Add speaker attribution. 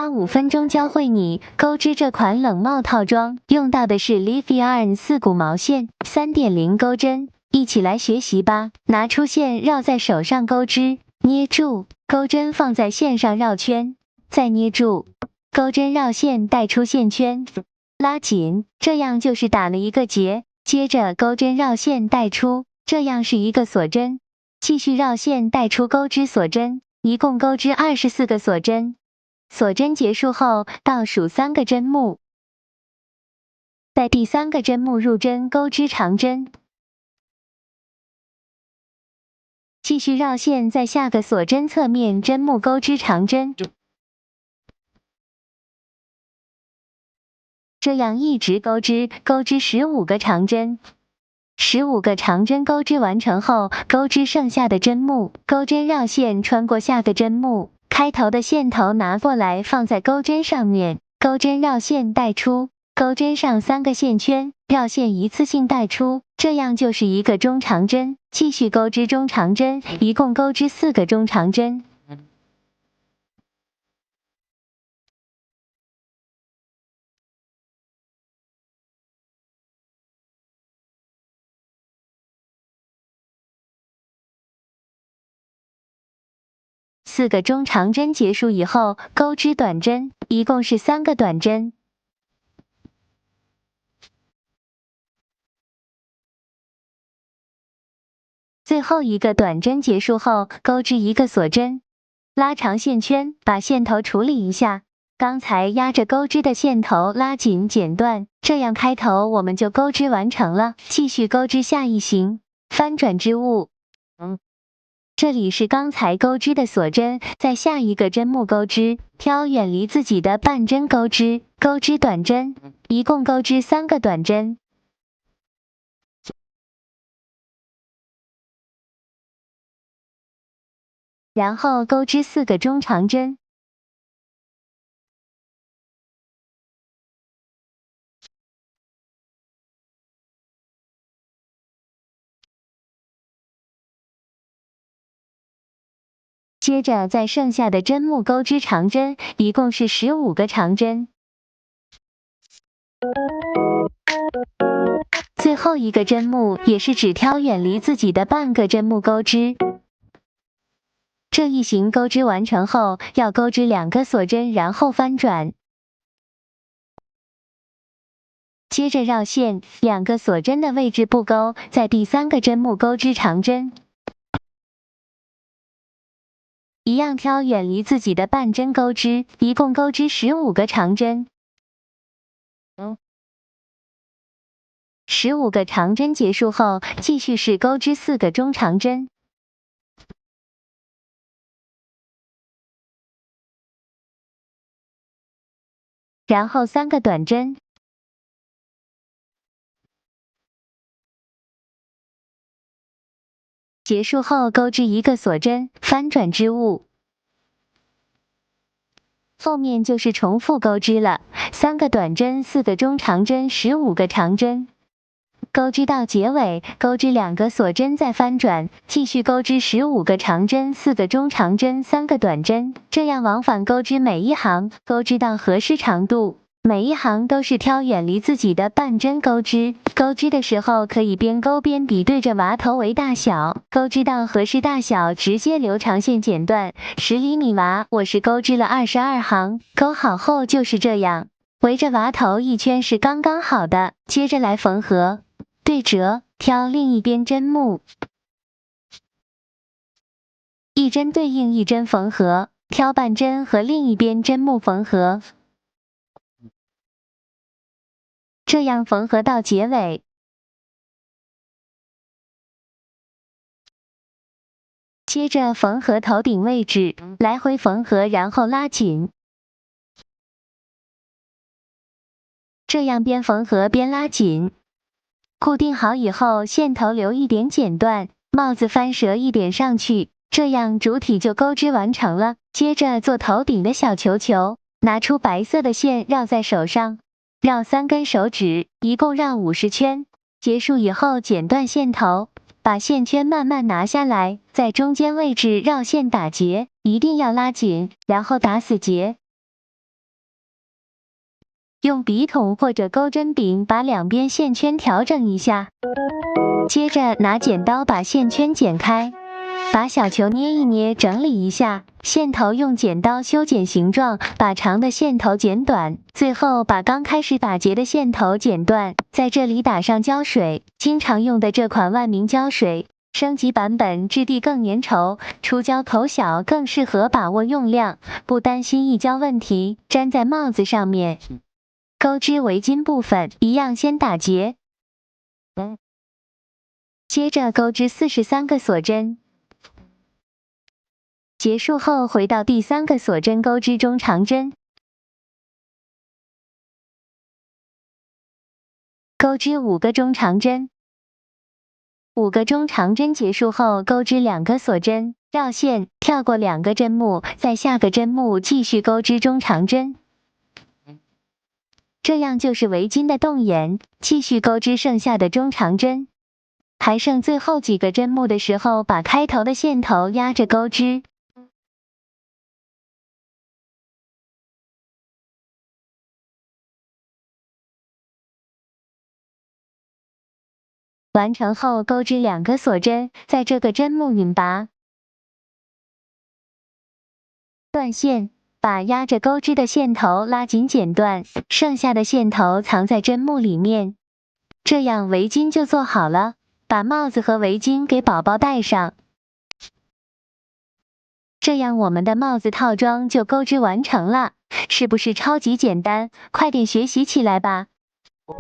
Speaker 1: 花5分钟教会你钩织这款冷帽套装，用到的是 Leaf Yarn 4股毛线 3.0 钩针，一起来学习吧。拿出线绕在手上钩织，捏住，钩针放在线上绕圈，再捏住，钩针绕线带出线圈，拉紧，这样就是打了一个结。接着钩针绕线带出，这样是一个锁针。继续绕线带出钩织锁针，一共钩织24个锁针。锁针结束后，倒数3个针目，在第3个针目入针钩织长针，继续绕线在下个锁针侧面针目钩织长针，这样一直钩织15个长针。15个长针钩织完成后，钩织剩下的针目，钩针绕线穿过下个针目，开头的线头拿过来放在钩针上面，钩针绕线带出，钩针上3个线圈，绕线一次性带出，这样就是一个中长针。继续钩织中长针，一共钩织4个中长针。4个中长针结束以后，钩织短针，一共是3个短针。最后一个短针结束后，钩织1个锁针，拉长线圈，把线头处理一下。刚才压着钩织的线头拉紧剪断，这样开头我们就钩织完成了。继续钩织下一行，翻转织物。这里是刚才钩织的锁针，在下一个针目钩织，挑远离自己的半针钩织，钩织短针，一共钩织3个短针。然后钩织4个中长针。接着在剩下的针目钩织长针，一共是15个长针。最后一个针目也是只挑远离自己的半个针目钩织。这一行钩织完成后，要钩织2个锁针，然后翻转。接着绕线，2个锁针的位置不钩，在第3个针目钩织长针。一样挑远离自己的半针钩织，一共钩织15个长针。15个长针结束后，继续是钩织4个中长针。然后3个短针。结束后钩织1个锁针，翻转织物。后面就是重复钩织了，3个短针，4个中长针，15个长针。钩织到结尾，钩织2个锁针再翻转，继续钩织15个长针，4个中长针，3个短针，这样往返钩织每一行，钩织到合适长度。每一行都是挑远离自己的半针钩织，钩织的时候可以边钩边比对着娃头围大小，钩织到合适大小直接留长线剪断。10厘米娃我是钩织了22行，钩好后就是这样，围着娃头一圈是刚刚好的。接着来缝合，对折，挑另一边针目，一针对应一针缝合，挑半针和另一边针目缝合。这样缝合到结尾。接着缝合头顶位置，来回缝合，然后拉紧。这样边缝合边拉紧。固定好以后，线头留一点剪断，帽子翻折一点上去，这样主体就钩织完成了。接着做头顶的小球球，拿出白色的线绕在手上。绕3根手指，一共绕50圈。结束以后剪断线头，把线圈慢慢拿下来，在中间位置绕线打结，一定要拉紧，然后打死结。用笔筒或者钩针柄把两边线圈调整一下，接着拿剪刀把线圈剪开，把小球捏一捏，整理一下，线头用剪刀修剪形状，把长的线头剪短，最后把刚开始打结的线头剪断，在这里打上胶水，经常用的这款万明胶水。升级版本质地更粘稠，出胶口小，更适合把握用量，不担心溢胶问题。粘在帽子上面。钩织围巾部分一样，先打结，接着钩织43个锁针。结束后回到第3个锁针钩织中长针，钩织5个中长针。5个中长针结束后，钩织2个锁针，绕线，跳过2个针目，在下个针目继续钩织中长针。这样就是围巾的洞眼，继续钩织剩下的中长针。还剩最后几个针目的时候，把开头的线头压着钩织。完成后钩织2个锁针，在这个针目引拔，断线，把压着钩织的线头拉紧剪断，剩下的线头藏在针目里面。这样围巾就做好了，把帽子和围巾给宝宝戴上。这样我们的帽子套装就钩织完成了，是不是超级简单？快点学习起来吧！